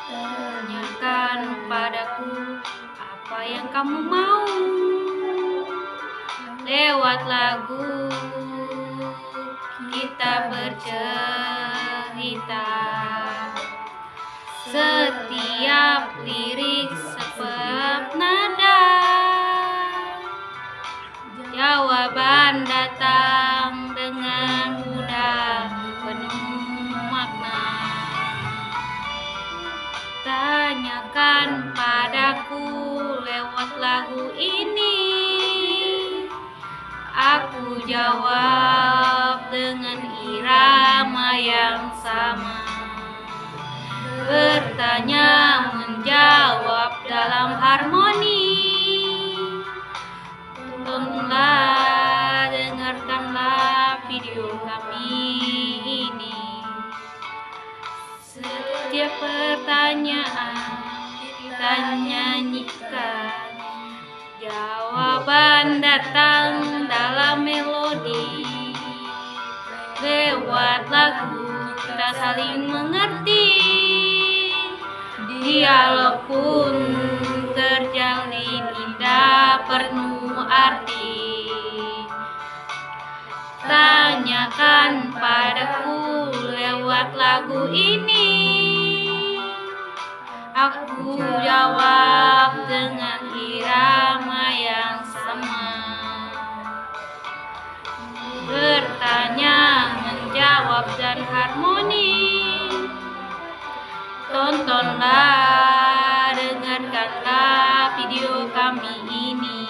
Tanyakan padaku apa yang kamu mau. Lewat lagu kita bercerita. Setiap lirik sebab nada, jawaban datang dengan mudah, penuh makna. Tanyakan padaku lewat lagu ini, aku jawab dengan irama yang sama. Bertanya menjawab dalam harmoni. Tontonlah, dengarkanlah video kami ini. Setiap pertanyaan kita nyanyikan, jawaban datang dalam melodi. Lewat lagu kita saling mengerti, dialog pun terjalin indah penuh arti. Tanyakan padaku lewat lagu ini, aku jawab dengan irama yang sama. Bertanya, menjawab dan harmoni. Tontonlah, dengarkanlah video kami ini.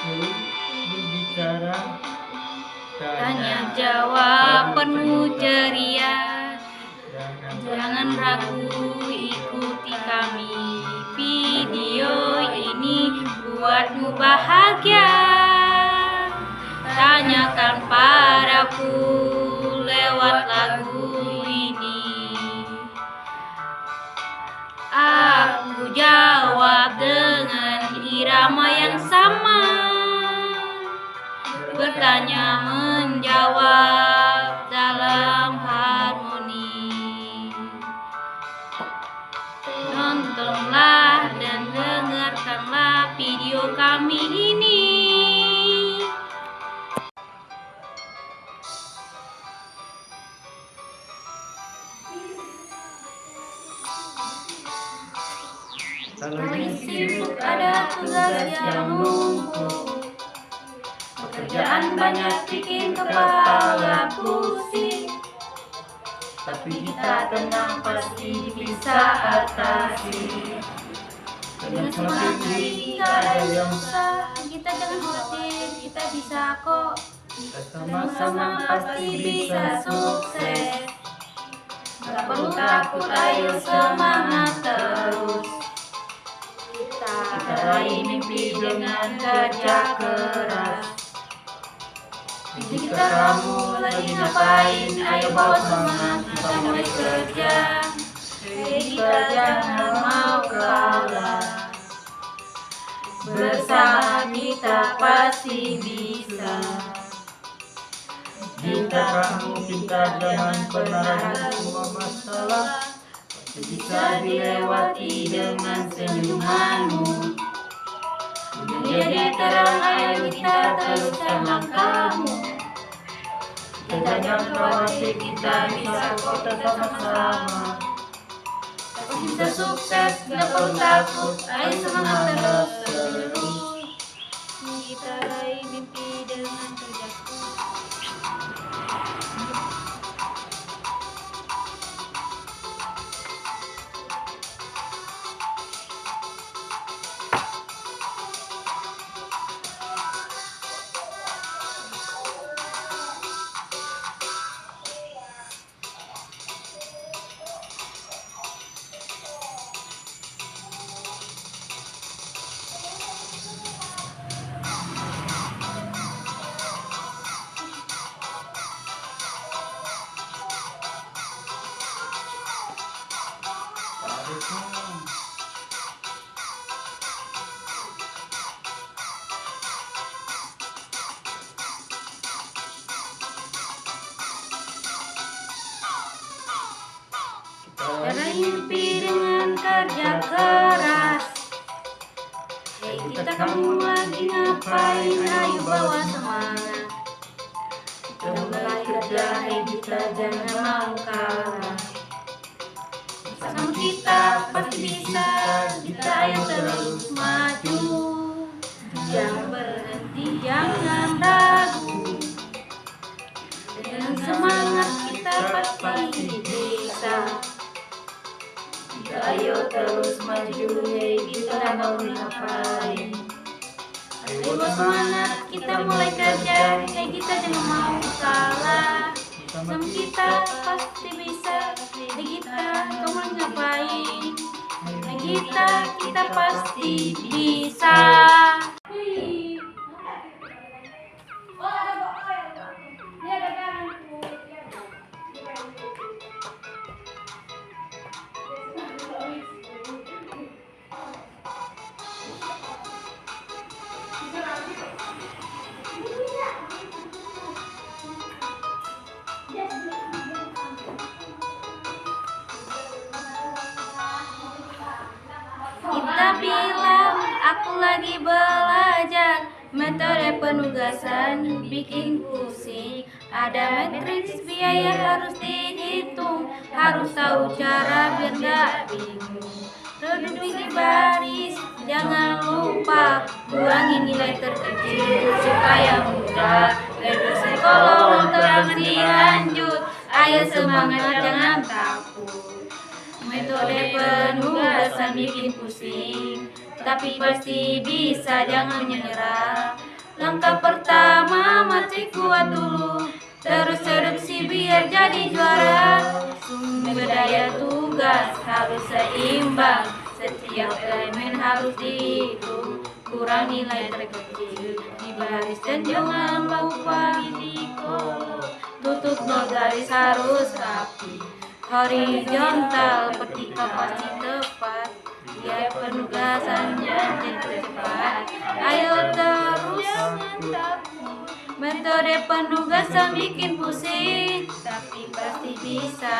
Berbicara, Tanya jawab penuh ceria. Jangan ragu, ikuti kami. Video ini buatmu bahagia. Tanyakan padaku lewat lagu ini, aku jawab dengan irama yang sama. Bertanya menjawab dalam harmoni. Nontonlah dan dengarkanlah video kami ini. Kalau Sibuk ada tugas yang numpuk, pekerjaan banyak bikin kepala pusing. Tapi kita tenang, pasti bisa atasi. Dengan semangat diri kita ada yang susah, kita jangan khawatir, kita bisa kok. kita Sama-sama pasti bisa sukses. Gak perlu takut, ayo semangat terus. Kita raih mimpi dengan kerja keras. Jika kamu lagi ngapain, ayo bawa semangat, kita mulai kerja. Kita jangan mau kalah, bersama kita pasti bisa. Jika kamu pintar, jangan pernah ragu, semua masalah pasti bisa dilewati dengan senyumanmu. Menjadi terang, ayo kita teruskan langkahmu. Kita jangan khawatir, kita bisa kok tetap sama-sama. Kita sukses, gak perlu takut, ayo semangat terus. Kita raih mimpi dengan kerja keras. Raih mimpi dengan kerja keras. Hei kita, kamu lagi ngapain? Ayo bawa semangat. Kita mulai kerja, hei kita jangan mau kalah. Bersama kita pasti bisa, kita ayo terus maju. Jangan berhenti, jangan ragu. Dengan semangat kita pasti bisa. Kita ayo terus maju, hei kita mau ngapain? Ayo semangat, kita mulai kerja, hei kita jangan mau kalah. Sama kita pasti bisa, hei kita kau mau ngapain? Hei kita pasti bisa. Kita bilang aku lagi belajar metode penugasan bikin pusing. Ada matriks biaya harus dihitung, harus tahu cara biar gak bingung. Duduk di baris, jangan lupa kurangi nilai terkecil supaya mudah. Reduksi kolom terang dilanjut, ayo semangat jangan takut. Metode penugasan bikin pusing, tapi pasti bisa, jangan menyerah. Langkah pertama matrik kuat dulu, terus reduksi biar jadi juara. Sumber daya tugas harus seimbang, setiap elemen harus dihitung. Kurang nilai terkecil di baris dan jangan lupa di kolom. Tutup nol garis harus rapi, horizontal ketika pasti tepat, biar penugasannya jadi cepat. Ayo terus mantap, metode penugasan bikin pusing, tapi pasti bisa.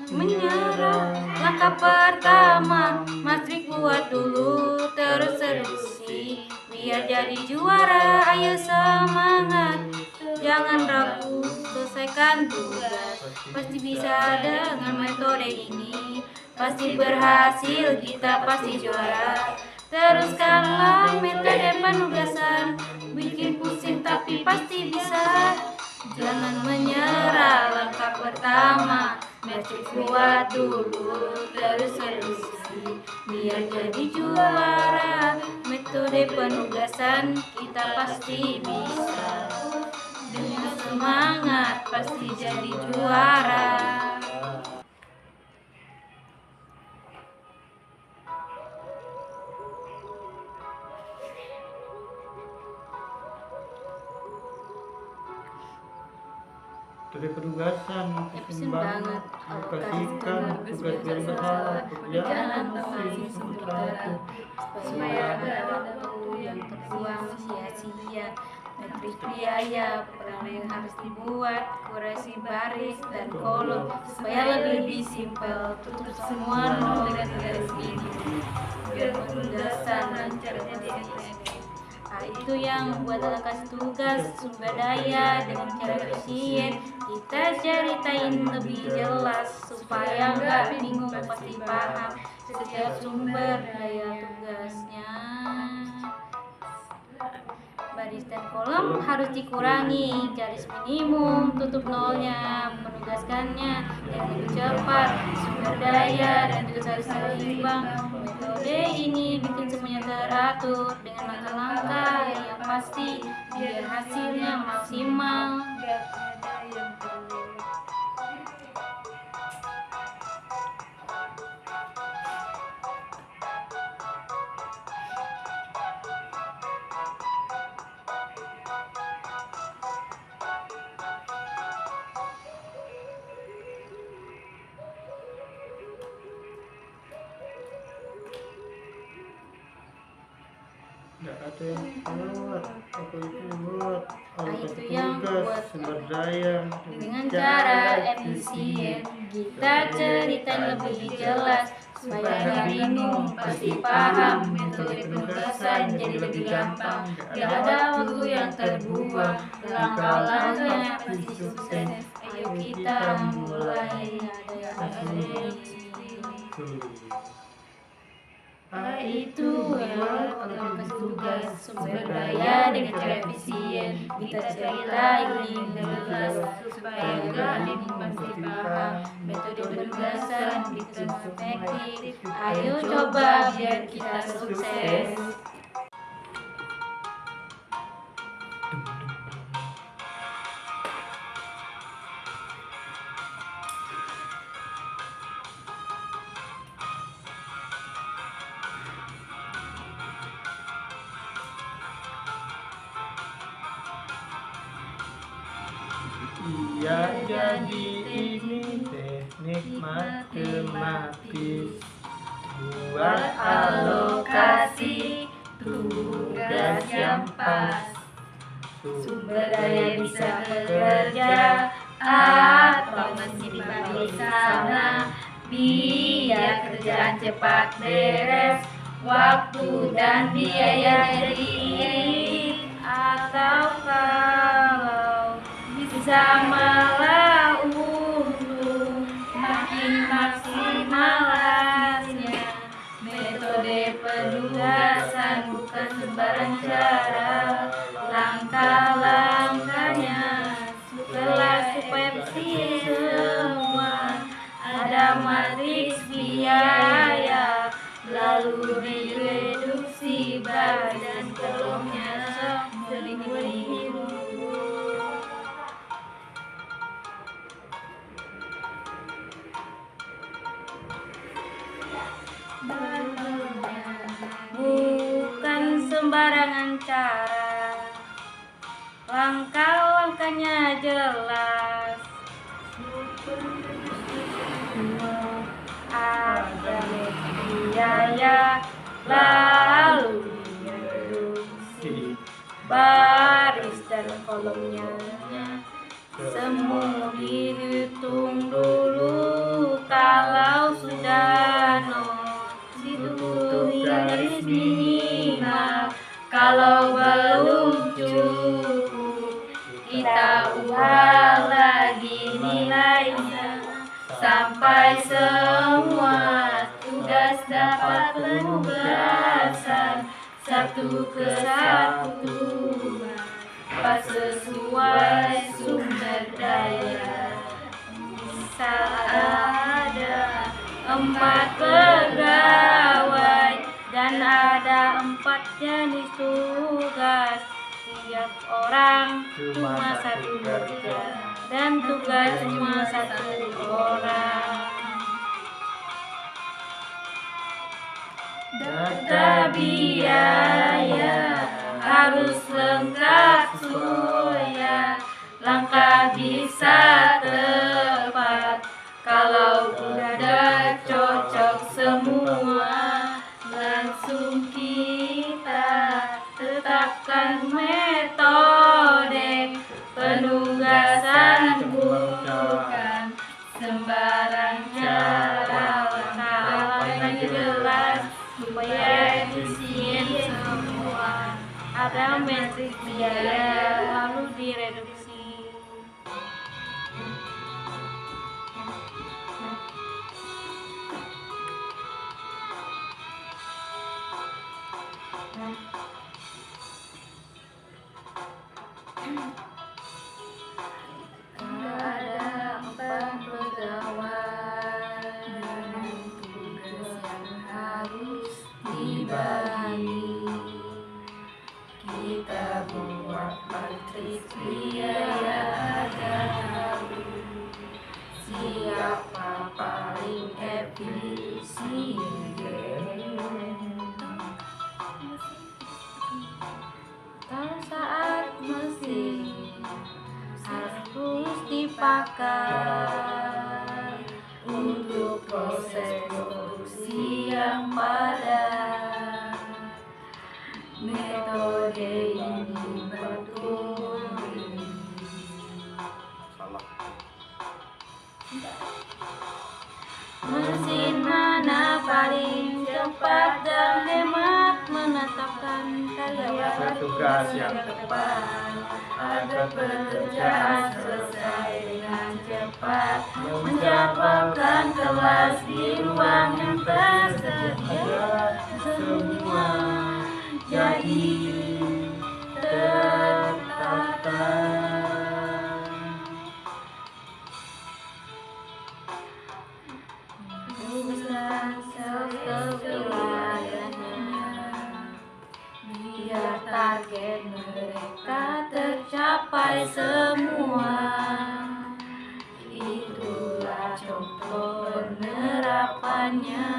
Menyerah, langkah pertama matrik buat dulu, terus reduksi biar jadi juara. Ayo semangat, jangan ragu, selesaikan tugas. Pasti bisa dengan metode ini, pasti berhasil, kita pasti juara. Teruskanlah metode penugasan bikin pusing tapi pasti bisa. Jangan menyerah, langkah pertama matrik kuat dulu, terus reduksi biar jadi juara. Metode penugasan kita pasti bisa, dengan semangat pasti jadi juara. Metode penugasan Pusing banget, aplikasikan tugas biar bersalah, pekerjaan masing sebentar supaya ada waktu yang terbuang sia-sia. Metrik biaya perang yang harus dibuat, kurasi baris dan kolom supaya lebih simpel. Tutup semua nol dengan garis minim biar penugasan lancarnya diselesaikan. Nah, itu yang buat kasih tugas sumber daya dengan cara efisien. Kita ceritain lebih jelas supaya nggak bingung, pasti paham setiap sumber daya tugasnya. Baris dan kolom harus dikurangi, garis minimum, tutup nolnya, penugaskannya yang lebih cepat. Sumber daya dan tugas seimbang. Metode ini bikin semuanya teratur dengan langkah-langkah yang pasti biar hasilnya maksimal. Nggak ada yang buat, aku itu buat. Itu yang buat sumber daya dengan cara efisien. Kita ceritain lebih jelas supaya nggak bingung, pasti paham. Metode penugasan jadi lebih gampang. Gak ada waktu yang terbuang, langkah-langkahnya pasti sukses. Ayo kita mulai. Itu yang alokasi tugas sumber daya dengan cara efisien. Kita ceritain jelas supaya gak bingung, pasti paham. Metode penugasan bikin efektif. Ayo coba biar kita sukses. Iya, jadi ini teknik matematis buat Alokasi tugas yang pas. Sumber daya bisa bekerja atau masih dipakai di sana biar kerjaan cepat beres, waktu dan biaya jadi irit. Atau kalau bisa malah untung makin maksimal hasilnya. Metode penugasan bukan sembarang cara, langkah-langkahnya setelah supaya bersih semua. Ada matriks biaya, lalu direduksi badan kolomnya sering beribu. Bukan sembarangan cara, langkah-langkahnya jelas. Ada biaya, lalu direduksi baris dan kolomnya. Semua dihitung dulu, kalau sudah itu garis minimal. Kalau belum cukup, kita ubah lagi nilainya sampai semua tugas dapat penugasan satu ke satu, pas sesuai sumber daya. Misal ada 4 pegawai dan ada 4 jenis tugas. Tiap orang cuma satu kerja dan tugas cuma 1 orang. Data biaya harus lengkap supaya langkah bisa tepat. Kalau udah cocok semua, langsung kita tetapkan metode penugasan, bukan sembarang cara. Langkah-langkahnya jelas supaya efisien semua. Ada matriks biaya, lalu direduksi. Ada 4 pegawai biaya tahu siapa paling efisien. Saat mesin harus dipakai untuk proses produksi yang padat. Metode ini betul. Mesin mana paling cepat dan hemat menetapkan karyawan Tugas yang tepat agar pekerjaan selesai dengan cepat, mencapai kelas di ruang yang tersedia, semua jadi tertata. Tugaslah sewilayahnya, biar target mereka tercapai semua. Itulah contoh penerapannya.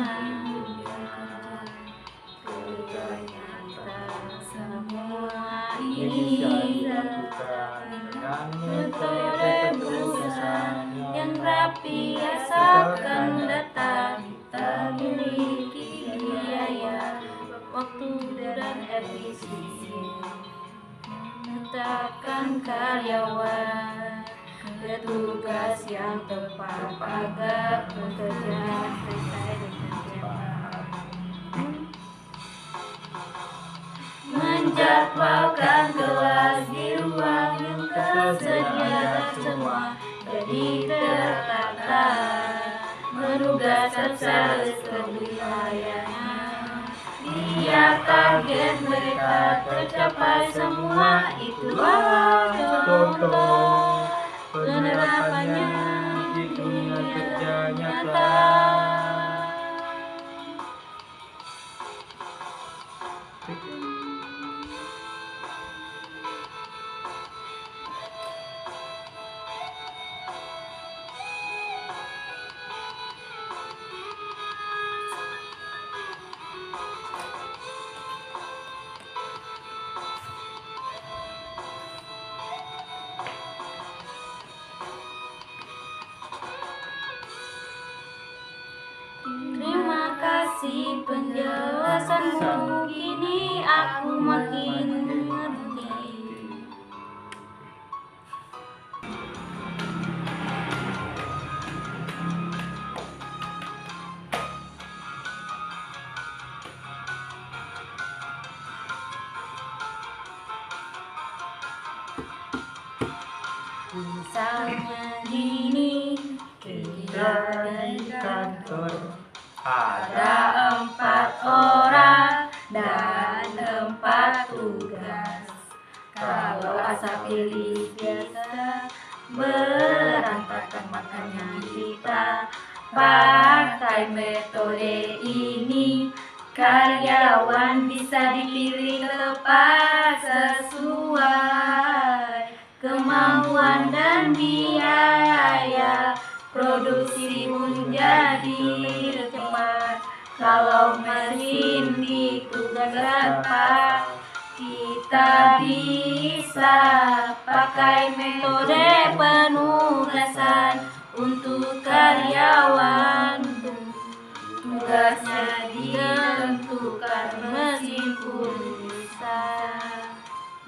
Ternyata semua ini dengan metode berusaha yang rapi, asalkan data kita miliki biaya, waktu dan efisien, menetapkan karyawan ke tugas yang tepat agar pekerjaan selesai dengan cepat, menjadwalkan kelas di ruang yang tersedia, semua jadi tertata, menugaskan sales ke wilayahnya, biar target mereka tercapai semua. Itulah contoh penerapannya di dunia kerja nyata. Terima kasih penjelasanmu, kini aku makin mengerti. Misalnya gini, Kita di kantor ada 4 orang dan 4 tugas. Kalau asal pilih biasa, berantakan makanya kita pakai metode ini. Karyawan bisa dipilih tepat sesuai kemauan dan biaya, produksi pun jadi cepat. Kalau mesin ditugaskan tepat, kita bisa pakai metode penugasan untuk karyawan. Tugasnya ditentukan, mesin pun bisa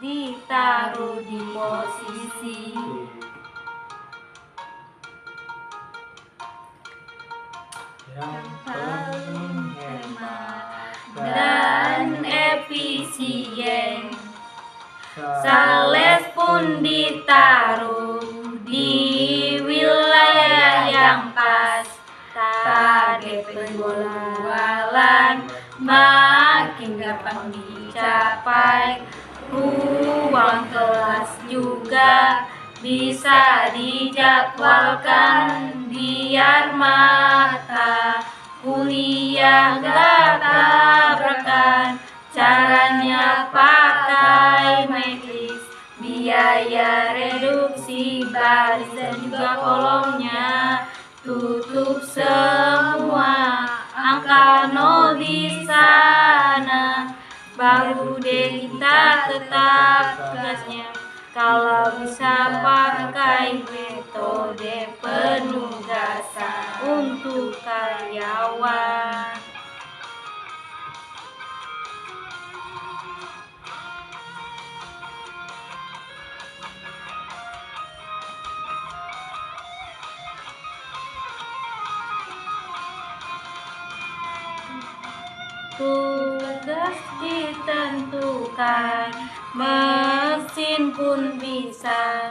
ditaruh di posisi yang paling hemat dan efisien. Sales pun ditaruh di wilayah yang pas. Target penjualan makin gampang dicapai. Ruang kelas juga bisa dijadwalkan biar mata kuliah gak tabrakan. Caranya pakai matrix biaya biaya reduksi baris dan juga kolomnya. Tutup semua angka nol di sana, baru deh kita tetap tugasnya. Kalau bisa pakai metode penugasan untuk karyawan. Tugas ditentukan, mesin pun bisa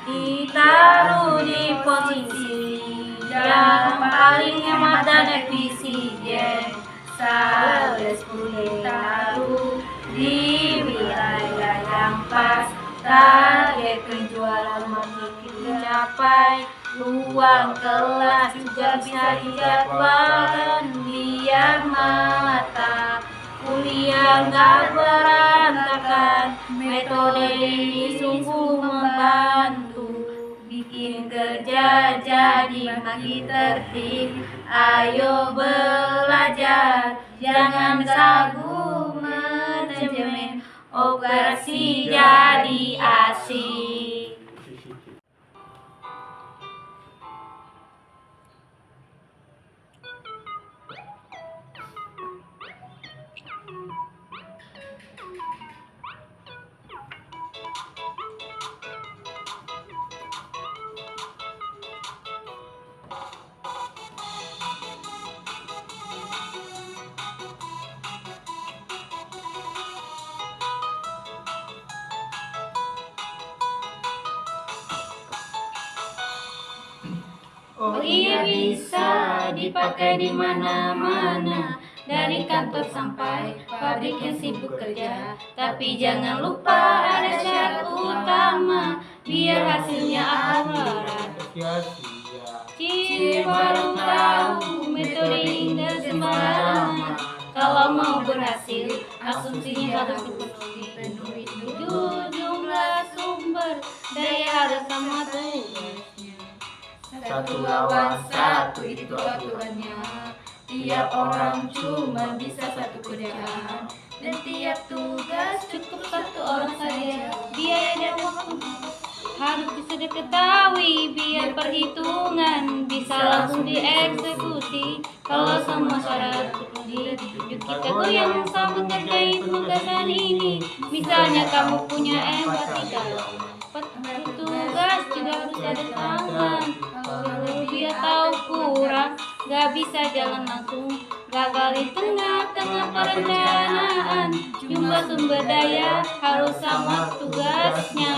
ditaruh di posisi yang paling hemat dan efisien. Sales pun ditaruh di wilayah yang pas, target penjualan makin dicapai. Ruang kelas juga bisa dijadwalkan biar mata kuliah nggak berantakan. Metode ini sungguh membantu bikin kerja jadi makin tertib. Ayo belajar, jangan ragu, manajemen operasi jadi asik. Oh iya, bisa dipakai di mana-mana, dari kantor sampai pabrik yang sibuk kerja. Tapi jangan lupa ada syarat utama, biar hasilnya akurat. Ciri baru tahu metode ini sembarangan. Kalau mau berhasil, asumsinya harus dipenuhi. Jumlah sumber daya harus sama tugasnya. Satu lawan satu itu aturannya. Tiap orang cuma bisa satu kerjaan, dan tiap tugas cukup satu orang saja. Biaya dan waktu harus bisa diketahui, biar perhitungan bisa langsung dieksekusi. Kalau semua syarat terpenuhi, yuk kita goyang sambut ngerjain tugasan ini. Misalnya kamu punya empati, tugas juga harus ada tangan. Kalau dia tahu kurang, gak bisa jalan langsung. Gagal di tengah-tengah perencanaan. Jumlah sumber daya harus sama tugasnya.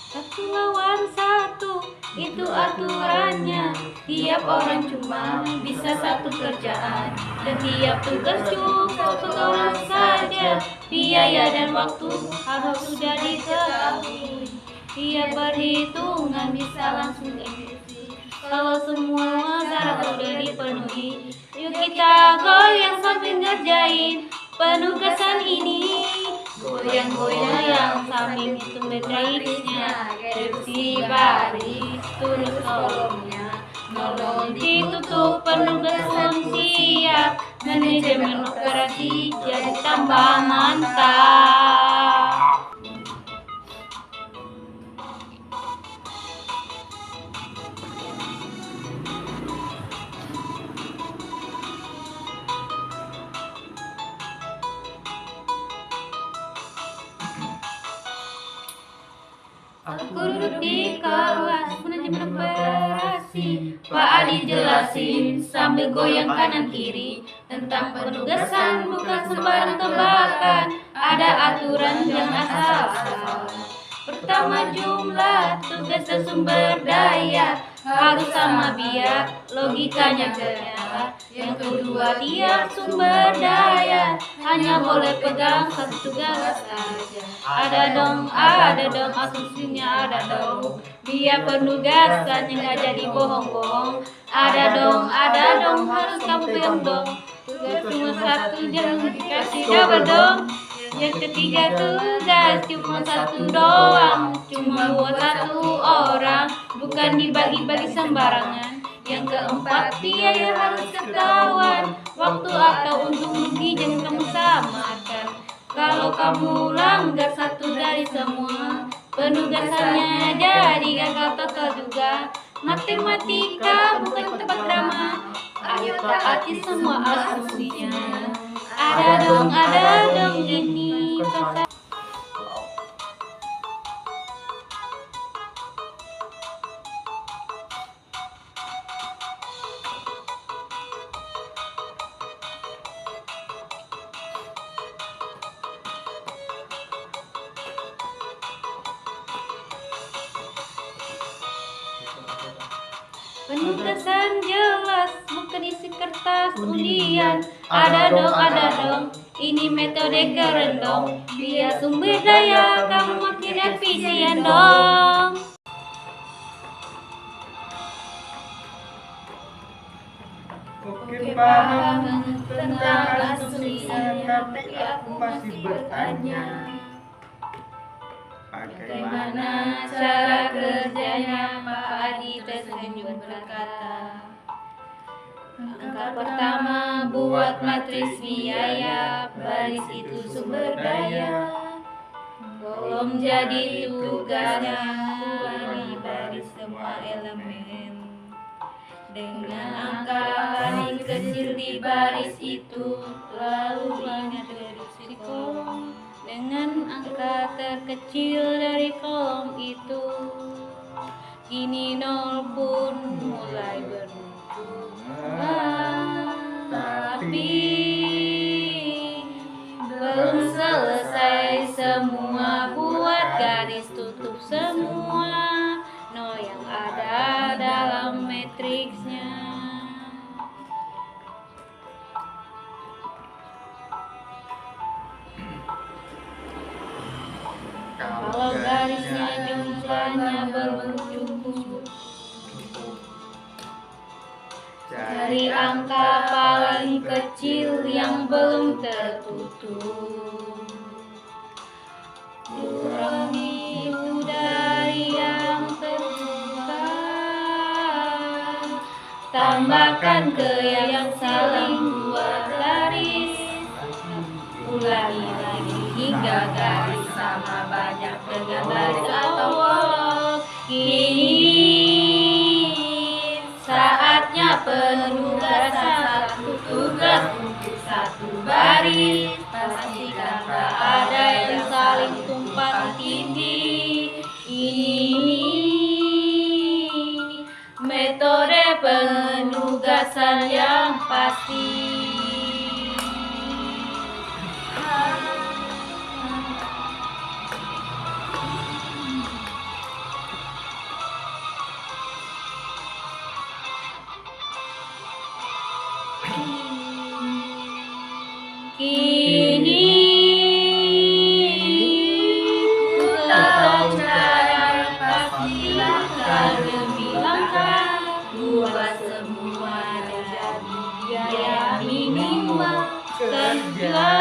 Satu lawan satu, itu aturannya. Tiap orang cuma bisa satu kerjaan, dan tiap tugas cukup satu orang saja. Biaya dan waktu harus sudah diketahui, biar perhitungan bisa langsung dieksekusi. Kalau semua syarat sudah dipenuhi, yuk kita goyang sambil ngerjain penugasan ini. Goyang-goyang sambil hitung detiknya, reduksi baris, tulis kolomnya, nolong ditutup, penugasan siap, manajemen operasi jadi tambah mantap. Aku duduk di kelas manajemen operasi, Pak Adi jelasin sambil goyang kanan kiri tentang penugasan bukan sembarang tebakan. Ada aturan, jangan asal-asal. Pertama jumlah, tugas dan sumber daya harus sama biar logikanya ternyata. Yang kedua tiap sumber daya hanya boleh pegang satu tugas saja. Ada dong asumsinya ada dong. Biar penugasannya nggak jadi bohong-bohong. Ada dong harus kamu pegang dong. Tugas cuma satu jangan dikasih double dong. Yang ketiga tugas cuma satu doang, cuma buat satu orang, bukan dibagi-bagi sembarangan. Yang keempat biaya harus ketahuan, waktu atau untung rugi jangan kamu samakan. Kalau kamu langgar satu dari semua, penugasannya jadi gagal total juga. Matematika bukan tempat drama, ayo taati semua asumsinya. Ada dong ini kata. Penugasan jelas, bukan isi kertas undian. Ada dong, ini metode keren dong. Biar sumber daya kamu makin efisien dong. Oke, paham tentang asumsi, tapi aku masih bertanya. Bagaimana cara kerjanya? Pak Adi tersenyum berkata, angka pertama buat matriks biaya, baris itu sumber daya, kolom jadi tugasnya, kuali baris semua elemen. Dengan angka paling kecil di baris itu, lalu ingat reduksi kolom. Dengan angka terkecil dari kolom itu, kini nol pun mulai bermunculan. Tapi belum selesai semua, buat garis tutup semua nol yang ada dalam matriksnya. Kalau garisnya jumlahnya belum cukup, cari angka paling kecil yang belum tertutup. Kurangi itu dari yang terbuka, tambahkan ke yang saling buat garis. Ulangi lagi hingga garis sama banyak dengan baris atau kolom. Kini saatnya penugasan, satu tugas untuk satu baris. Pastikan tak ada yang saling tumpang tindih. Ini metode penugasan yang pasti. Kini ku tahu cara yang pasti, langkah demi langkah, buat semua jadi biaya minimal. Kerja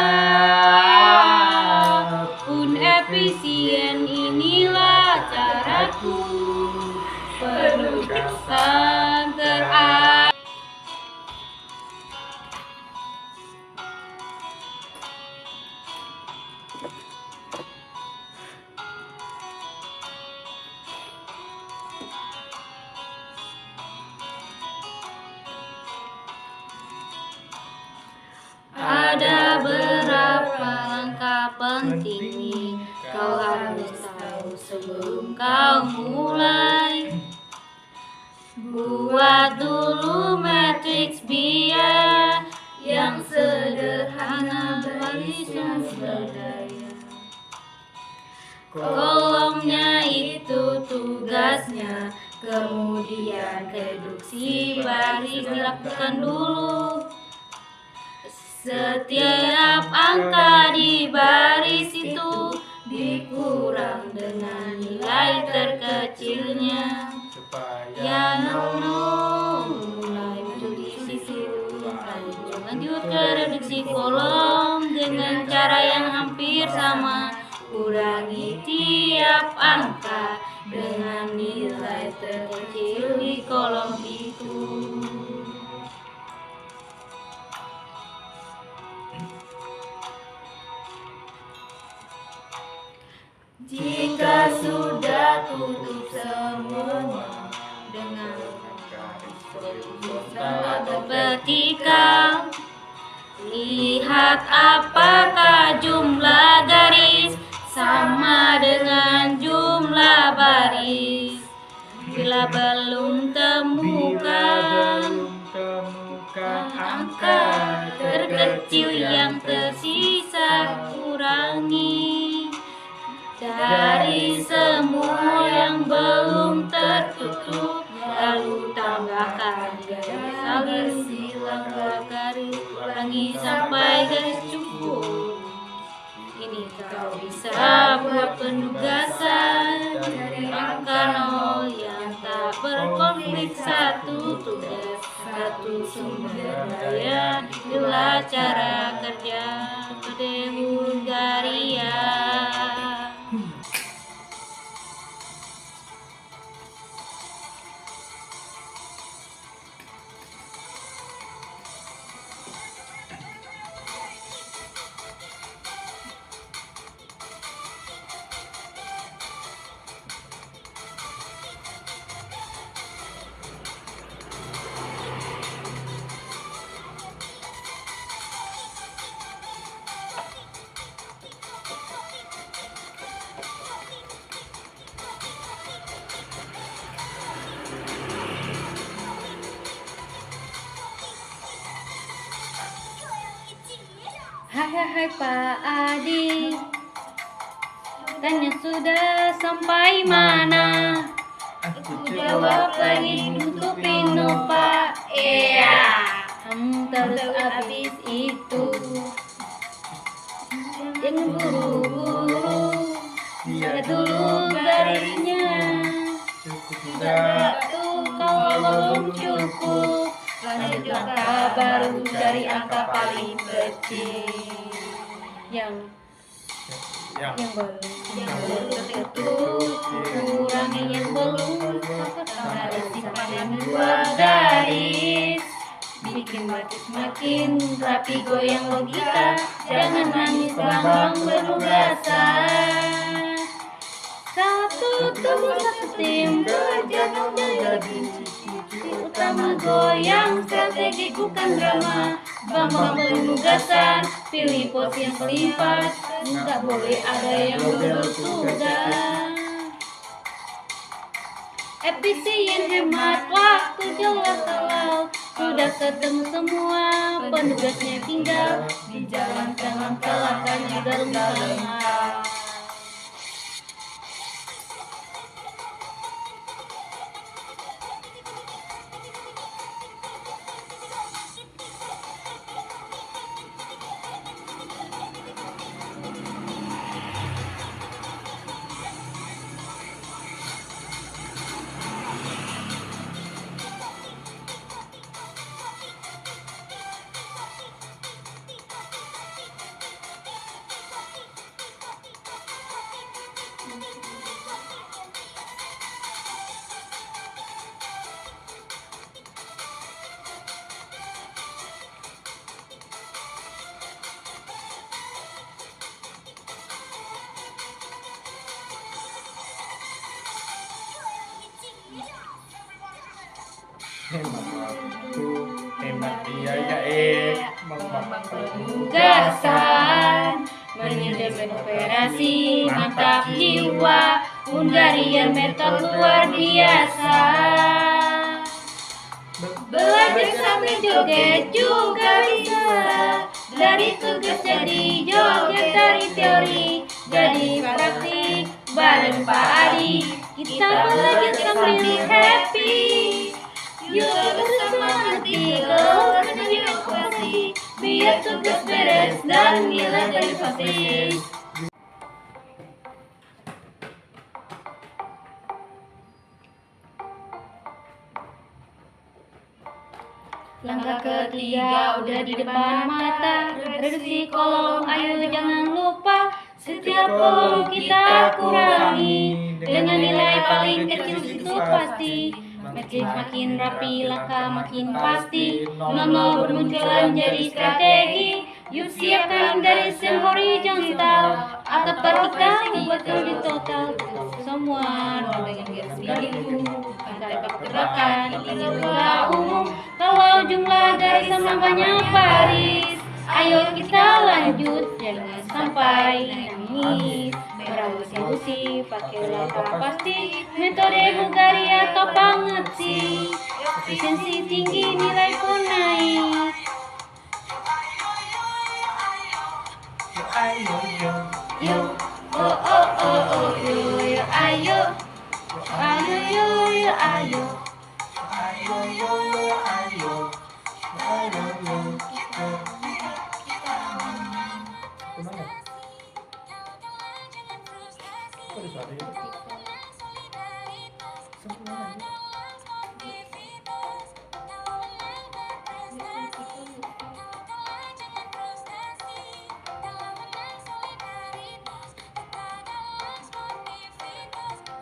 pun efisien, inilah caraku. Penugasan terakhir. Ada beberapa langkah penting kau harus tahu sebelum kau mulai. Buat dulu matriks biaya yang sederhana, baris sumber daya. kolomnya itu tugasnya. Kemudian reduksi baris dilakukan dulu. Setiap angka di baris itu dikurang dengan nilai terkecilnya. Ya mulai reduksi sisi lanjut ke reduksi kolom dengan cara yang hampir sama. Kurangi tiap angka dengan nilai terkecil di kolom itu. Jika sudah tutup semua dengan atau vertikal, lihat apakah jumlah garis sama dengan jumlah baris. Bila belum temukan angka terkecil yang tersisa, kurangi dari semua yang belum tertutup, lalu tambahkan garis salin, silang garis, ulangi sampai garis cukup. Ini kau bisa buat penugasan dari angka 0 yang tak berkonflik. Satu tugas, satu sumber daya, itulah cara kerja Kode Bulgaria. Hai Pak Adi, tanya sudah sampai mana? Aku jawab lagi nutupin lupa. Iya, terus abis itu jangan buru-buru, lihat dulu garisnya. Satu kalau belum cukup, lanjut angka baru dari angka paling kecil yang belum tertutup, kurangi yang belum harus pada dua garis. Bikin batik makin rapi, goyang logika, jangan nangis lambang penugasan. Satu tubuh satu tim berjalan jadi utama, goyang strategi bukan drama. Bambang penugasan, pilih pos yang selipat, nggak boleh ada yang double tugas. Efisien, hemat waktu, jelas kalau sudah ketemu semua, penugasnya tinggal dijalankan langkah-langkahnya dalam langkah. Hemat waktu, hemat biaya, mengembang penugasan, menyelesaikan operasi, mantap jiwa, Hungarian method luar biasa. Belajar sambil joget juga bisa, dari tugas jadi joget, dari teori jadi praktik. belajar sambil happy. Yuk bersemangati kalau berinovasi, biar tugas beres dan nilai jadi pasti. Langkah ketiga udah di depan mata, reduksi kolom ayo jangan lupa. Setiap kolom kita kurangi dengan nilai paling kecil itu pasti. Metrik makin rapi, langkah makin pasti. Nomor bermunculan jadi strategi. Yuk siapkan garis yang horizontal, atap vertikal betul di total. Semua dengan garis biru, angka pergerakan ini juga umum. Kalau jumlah garis sama banyak baris, ayo kita lanjut jangan sampai nangis. Berevolusi pakai langkah pasti, metode Bulgaria top banget sih. Efisiensi tinggi, nilai pun naik. Yo, oh oh oh oh, yo ayo, ayo yo yo ayo.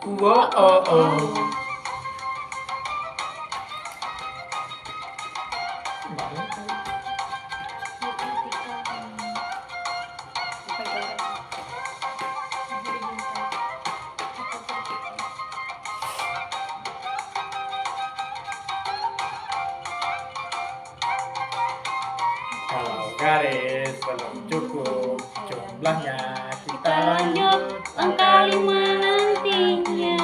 Whoa, oh, oh. Kalau garis belum cukup jumlahnya, kita lanjut angka 5 nantinya.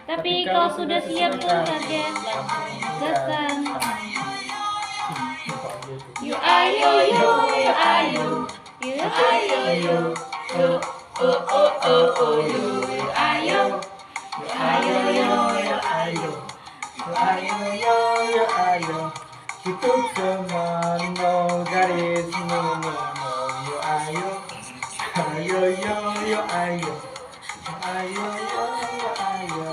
Tapi kau sudah siap bekerja, gasan. Yo ayo yo yo ayo, yo ayo yo, yo oh oh oh oh yo yo ayo, yo ayo yo yo ayo, yo ayo yo yo ayo. Tutup semua nol garis nol yo ayo, ayo yo yo ayo, ayo yo yo ayo.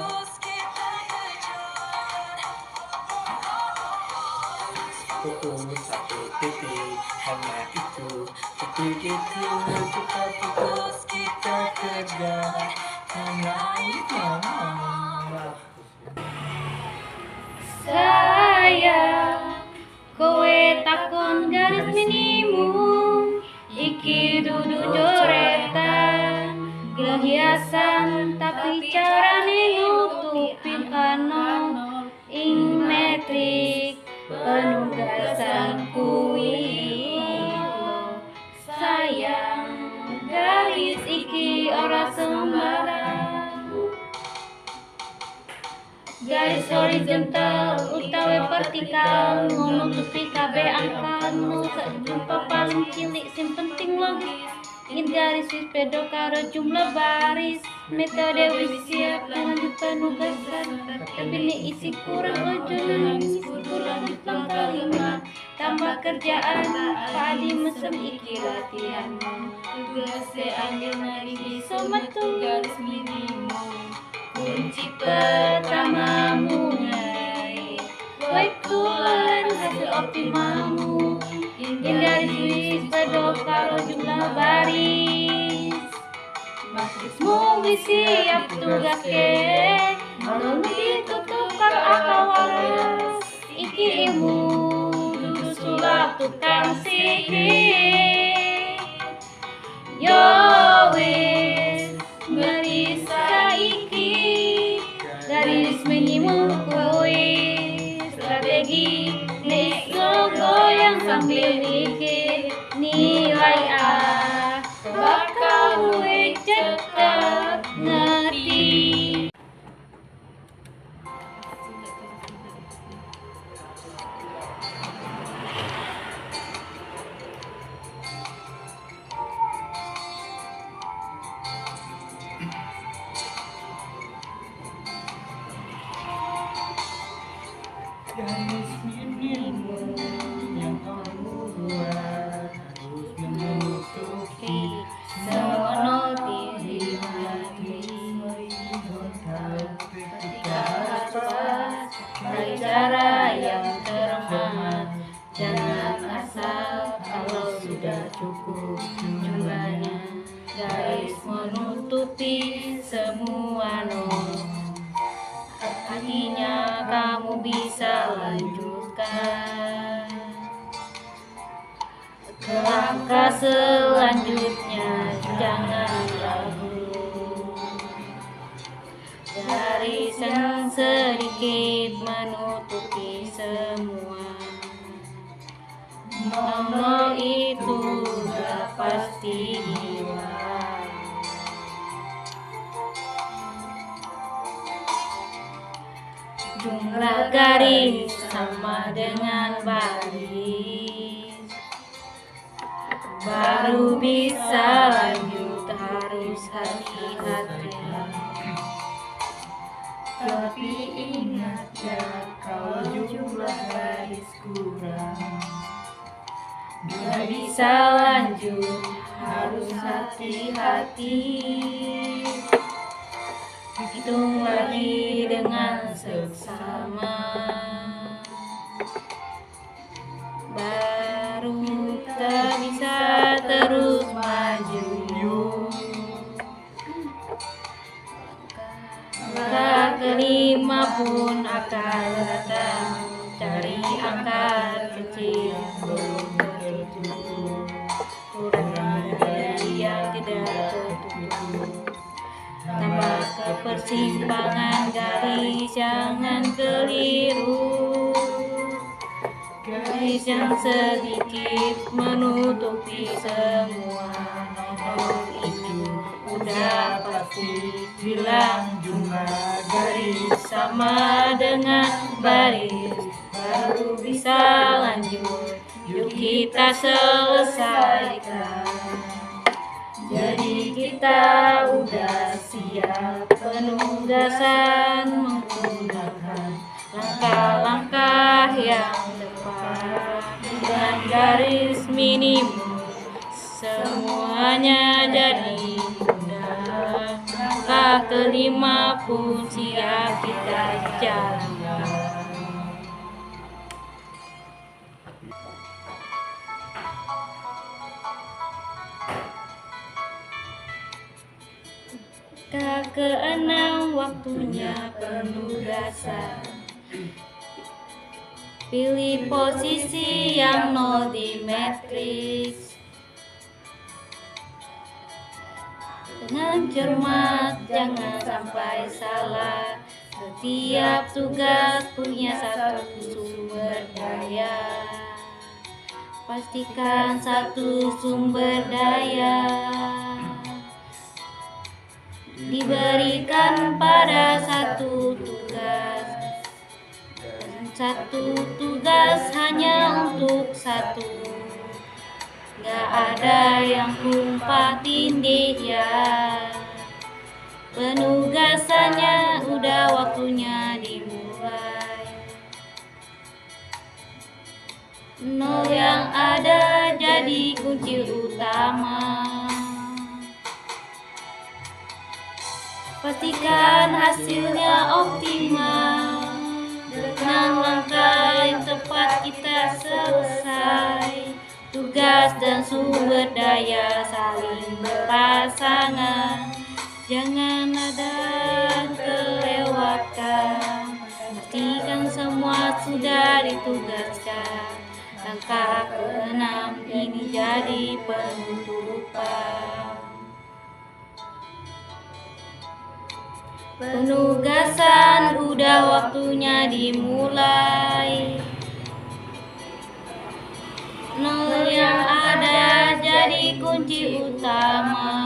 Pukul satu titik, hanya itu titik itu kita kerja hanya itu. Sayang, kowe takon garis minimum, iki dudu coretan, hiasan tapi carane nutupin kanon ing metrik penugasan kuwi. Sayang, garis iki ora sembarang. Garis horizontal utawi vertikal menutupi kabeh angka nu jumpa paling cilik sing penting logis. Ingin garis wis pedo karo jumlah baris, metode wis siap lanjut penugasan. Pilih isi kurang ojo nangis, lanjut langkah 5 tambah kerjaan. Padi mesem iki latihan, tugasnya ambil nari sometu garis minimum. Kunci pertama mulai, baik tulan hasil optimalmu. Ingin garis wis pedo karo jumlah baris, maksudmu wis siap tugas ke, belum ditutup karo akal waras. Iki ilmu dudu sulap tukang sihir. Yo wis garis saiki, garis minimum kuis strategi. Next logo yang sambil mikir nilai A, bakal gue cepat ngerti. cukup jumlahnya. Garis menutupi semua nol. Artinya kamu bisa lanjutkan ke langkah selanjutnya. Jangan ragu. Garis yang sedikit menutupi semua. Nol itu udah pasti hilang. Jumlah garis sama dengan baris. Baru bisa lanjut, harus hati-hati. Tapi ingat ya, kalau jumlah garis kurang, Gak bisa lanjut, harus hati-hati. Hitung lagi dengan seksama, baru kita bisa terus maju. Angka kelima pun akan datang. Cari angka kecil belum tertutup, kurang dari yang tidak tertutup. Tambah ke persimpangan garis, jangan keliru. Garis yang sedikit menutupi semua. Nol itu udah pasti hilang. jumlah Garis sama dengan baris, baru bisa lanjut. Yuk kita selesaikan. Jadi kita udah siap, penugasan menggunakan langkah-langkah yang tepat. Dengan garis minimum semuanya jadi mudah. Langkah kelima pun siap kita jalankan. Keenam, waktunya penugasan. Pilih posisi yang nol di matriks. Dengan cermat, jangan sampai salah. Setiap tugas punya satu sumber daya. Pastikan satu sumber daya diberikan pada satu tugas, dan satu tugas hanya untuk satu. Gak ada yang tumpah tindih ya. Penugasannya udah waktunya dimulai. Nol yang ada jadi kunci utama. Pastikan hasilnya optimal. Dengan langkah yang tepat kita selesai. Tugas dan sumber daya saling berpasangan. Jangan ada yang terlewatkan. Pastikan semua sudah ditugaskan. Langkah keenam ini jadi penutupan. Penugasan udah waktunya dimulai. Nol yang ada jadi kunci utama.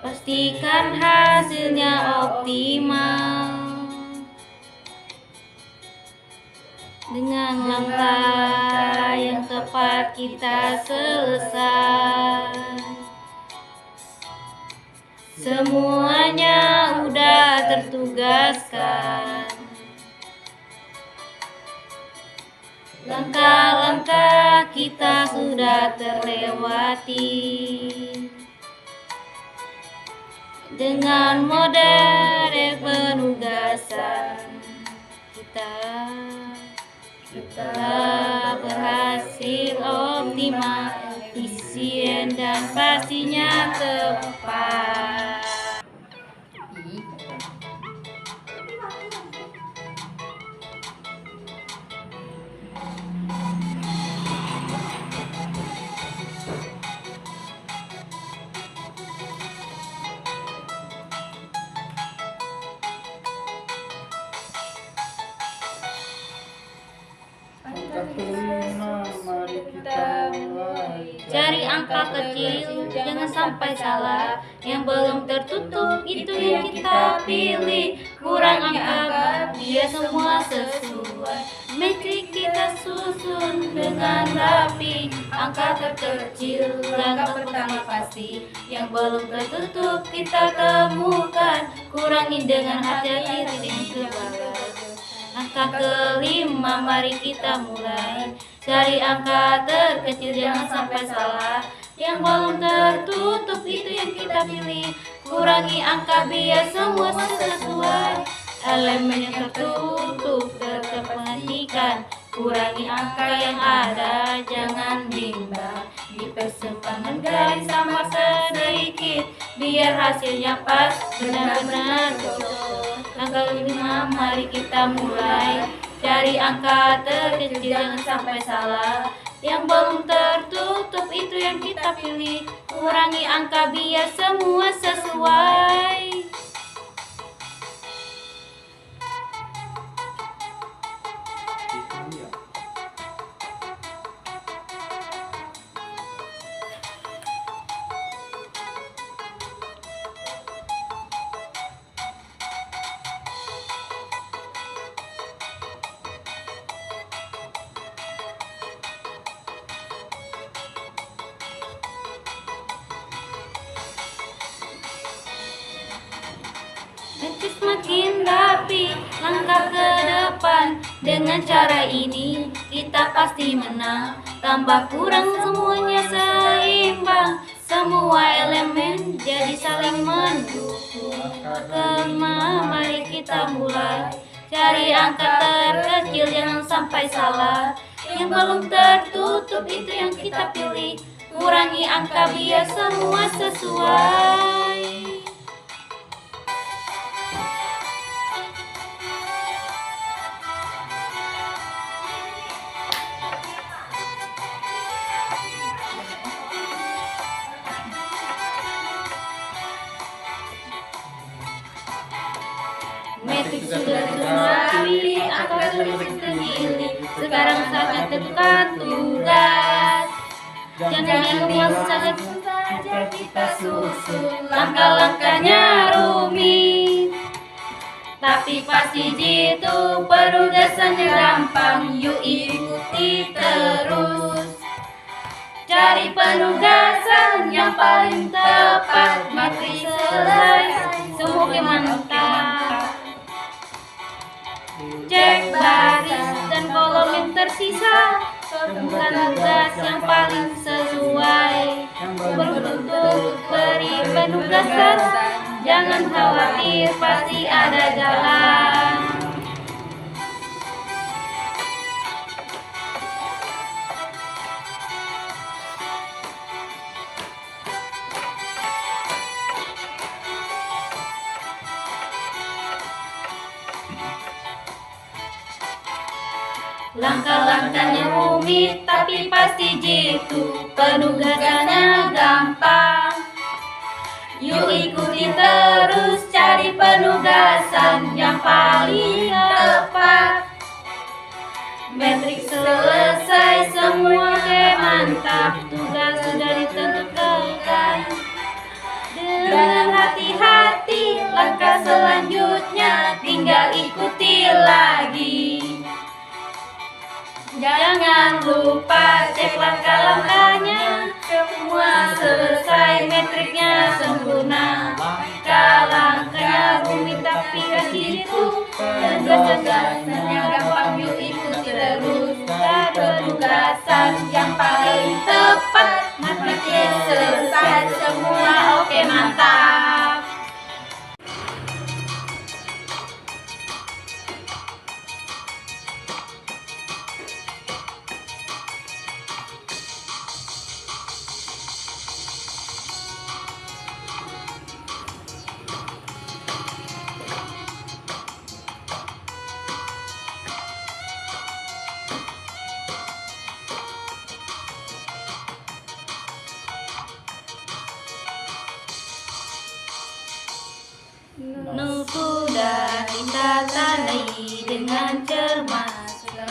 Pastikan hasilnya optimal. Dengan langkah yang tepat kita selesai. Semuanya udah tertugaskan. Langkah-langkah kita sudah terlewati. Dengan model penugasan kita telah berhasil optimal, efisien dan pastinya tepat. Angka kelima, mari kita mulai. Cari angka kecil, jangan sampai salah. Yang belum tertutup itu yang kita pilih. Kurang angka, biar semua sesuai. Metrik kita susun dengan rapi. Angka terkecil, langkah pertama pasti. Yang belum tertutup kita temukan. Kurangi dengan hati-hati dengan kebal. Angka kelima, mari kita mulai. Cari angka terkecil, jangan sampai salah. Yang belum tertutup itu yang kita pilih. Kurangi angka biar semua sesuai. Elemen yang tertutup tetap perhatikan. Kurangi angka yang ada, jangan bimbang. Di persimpangan garis sama sedikit, biar hasilnya pas, benar-benar cocok. Angka 5, mari kita mulai. Cari angka terkecil, jangan sampai salah. Yang belum tertutup itu yang kita pilih. Kurangi angka biar semua sesuai. Metrik semakin rapi, langkah ke depan. Dengan cara ini kita pasti menang. Tambah kurang semuanya seimbang. Semua elemen jadi saling mendukung. Kelima, mari kita mulai. Cari angka terkecil, jangan sampai salah. Yang belum tertutup itu yang kita pilih. Kurangi angka biar semua sesuai. Metrik sudah dirapi, angka tulis terpilih. Sekarang saatnya tentukan tugas. Jangan bingung, sangat saja kita susun. Langkah-langkahnya rumit, tapi pasti jitu. Penugasannya gampang, yuk ikuti terus. Cari penugasan yang paling tepat. Materi selesai, semoga mantap. Cek baris dan kolom yang tersisa. Temukan tugas yang paling sesuai. Berbentuk beri penugasan. Jangan khawatir, pasti ada jalan. Langkah-langkahnya rumit, tapi pasti jitu. Penugasannya gampang, yuk ikuti terus. Cari penugasan yang paling tepat. Metrik selesai, semua mantap. Tugas sudah ditentukan. Dengan hati-hati, langkah selanjutnya tinggal ikuti lagi. Jangan lupa cek langkah-langkahnya. Semua selesai, metriknya sempurna. Langkah-langkahnya rumit tapi kasih itu. Penugasannya gampang, yuk ikuti terus. Penugasan yang paling tepat. Metriknya selesai, semua oke, mantap.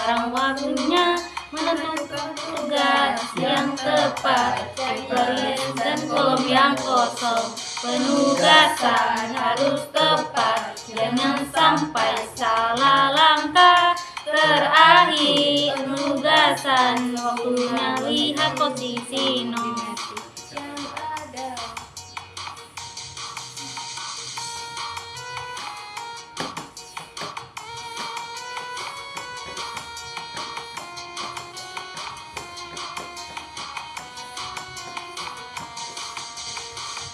sekarang waktunya menentukan tugas yang tepat. Cek baris dan kolom yang kosong. Penugasan harus tepat, jangan sampai salah langkah. Terakhir penugasan, waktunya lihat posisi notif yang ada.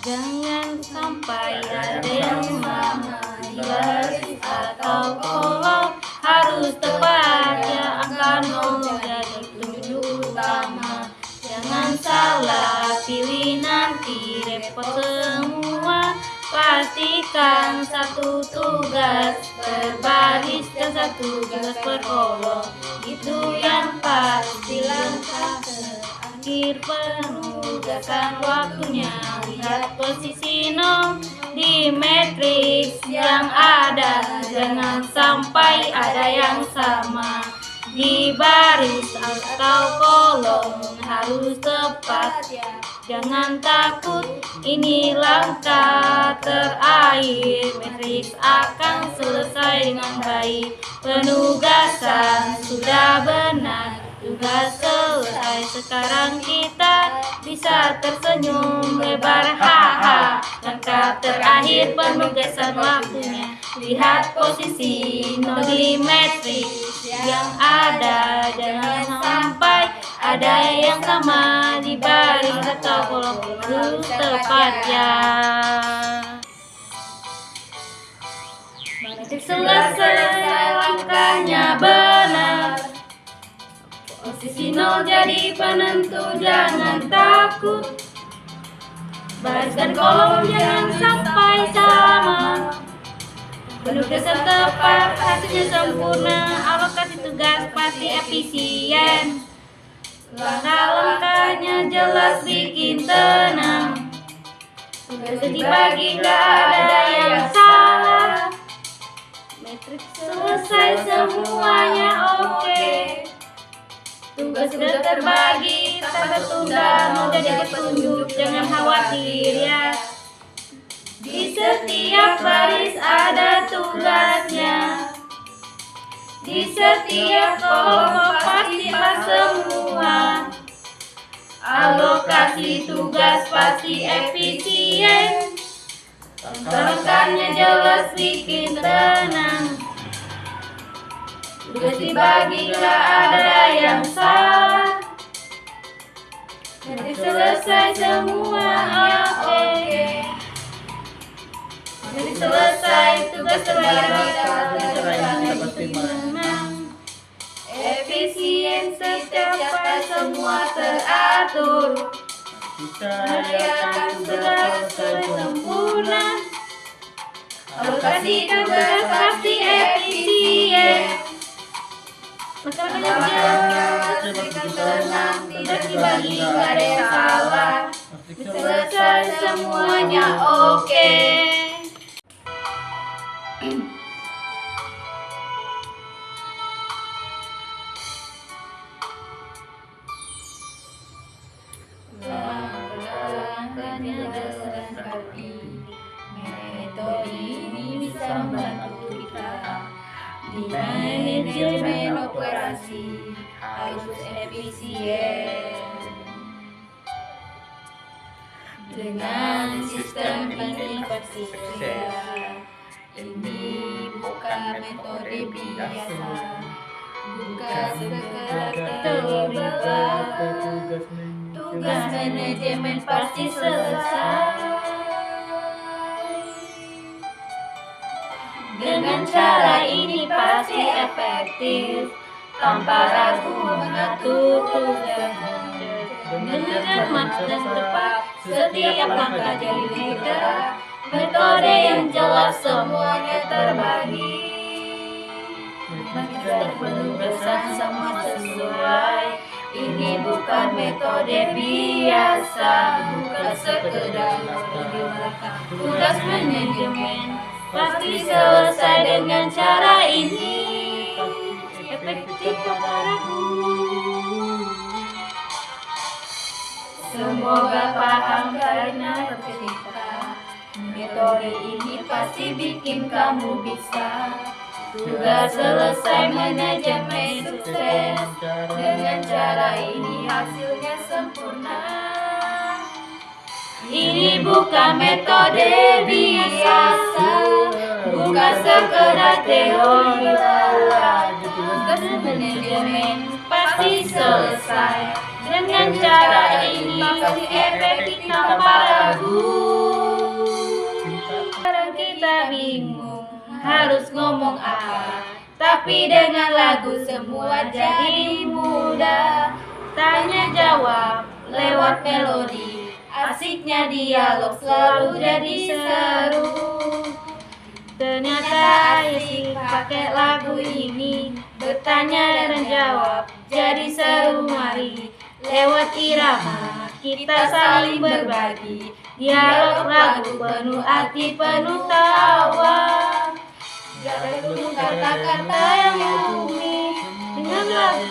Jangan sampai ada yang lama di baris atau kolom, harus tepat ya angka 0 jadi petunjuk utama. Jangan salah pilih nanti repot semua. Pastikan satu tugas berbaris dan satu tugas per kolom. Itu yang pasti langkah terakhir penugasan, waktunya lihat posisi nom di matriks yang ada. Jangan sampai ada yang sama di baris atau kolom, harus tepat ya. Jangan takut, ini langkah terakhir. Matriks akan selesai dengan baik. Penugasan sudah benar, tugas selesai. Sekarang kita bisa tersenyum lebar, haha. Langkah terakhir penugasan, waktunya lihat posisi nol di matriks yang ada. Jangan sampai ada yang sama di baris atau kolom, harus tepat ya. Matriks selesai, langkahnya benar. Posisi nol jadi penentu, jangan takut. Baris dan kolom jangan sampai sama. Penugasan tepat, hasilnya sempurna. Alokasi tugas pasti efisien. Langkah-langkahnya jelas bikin tenang. Tugas dibagi gak ada yang salah. Matriks selesai semuanya oke. Tugas sudah terbagi, tak tertunda, mau jadi petunjuk, jangan khawatir ya. Di setiap baris ada tugasnya, di setiap kolom pasti pas semua. Alokasi tugas pasti efisien. Langkah-langkahnya jelas bikin tenang. Tugas dibagi gak ada yang salah. Jadi selesai semuanya oke. Jadi selesai tugas terbagi menang. Efisien tercapai, semua teratur. Mengerjakan tugas sempurna. Alokasi tugas pasti efisien. Langkah-langkahnya jelas tenang, tidak dibagi gak ada yang salah. Selesai semuanya oke. Langkah-langkahnya jelas rapi. Metode ini bisa membantu kita di manajemen operasi, harus efisien. Dengan sistem ini pasti sukses. Ini bukan metode biasa, bukan sekedar teori belaka. Tugas manajemen pasti selesai. Dengan cara ini pasti efektif, tanpa ragu mengatur tugas. Dengan cermat dan tepat, setiap langkah jadi bergerak. Metode yang jelas semuanya terbagi. Matriks penugasan semua sesuai. Ini bukan metode biasa, bukan sekedar metode belaka. Tugas manajemen pasti selesai dengan cara ini. Efektif tanpa ragu. Semoga paham karena tercipta. Metode ini pasti bikin kamu bisa. Tugas selesai manajemen sukses. Dengan cara ini hasilnya sempurna. Ini bukan metode biasa, bukan sekedar teori. Tugas manajemen pasti selesai. Dengan cara ini pasti efektif tanpa ragu. Sekarang kita bingung harus ngomong apa, tapi dengan lagu semua jadi mudah. Tanya jawab lewat melodi, asiknya dialog selalu jadi seru. Ternyata asik pakai lagu ini, bertanya dan jawab jadi seru. Mari lewat irama kita saling berbagi, dialog lagu penuh arti penuh tawa. Gak perlu kata-kata yang rumit, dengan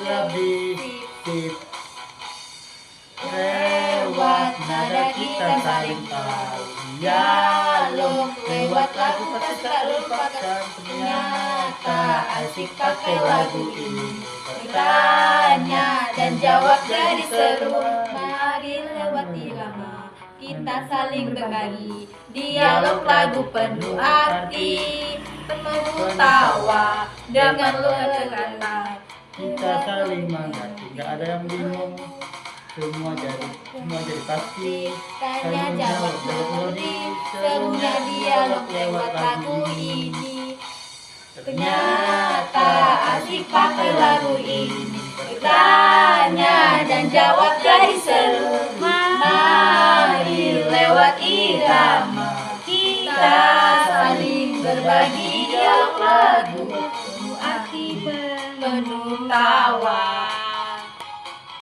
lagu sip. Lewat nada kita saling tahu. Dialog lewat lagu pasti tak lupakan. Ternyata asik pakai lagu ini, bertanya dan jawab jadi seru. Mari lewat irama kita saling berbagi, dialog lagu penuh arti penuh tawa. Dengan kata Kita saling mengerti, gak ada yang bingung. Semua jadi pasti. tanya jawab melodi, serunya dialog lewat lagu ini. Ternyata asik pakai lagu ini, bertanya dan jawab jadi seru.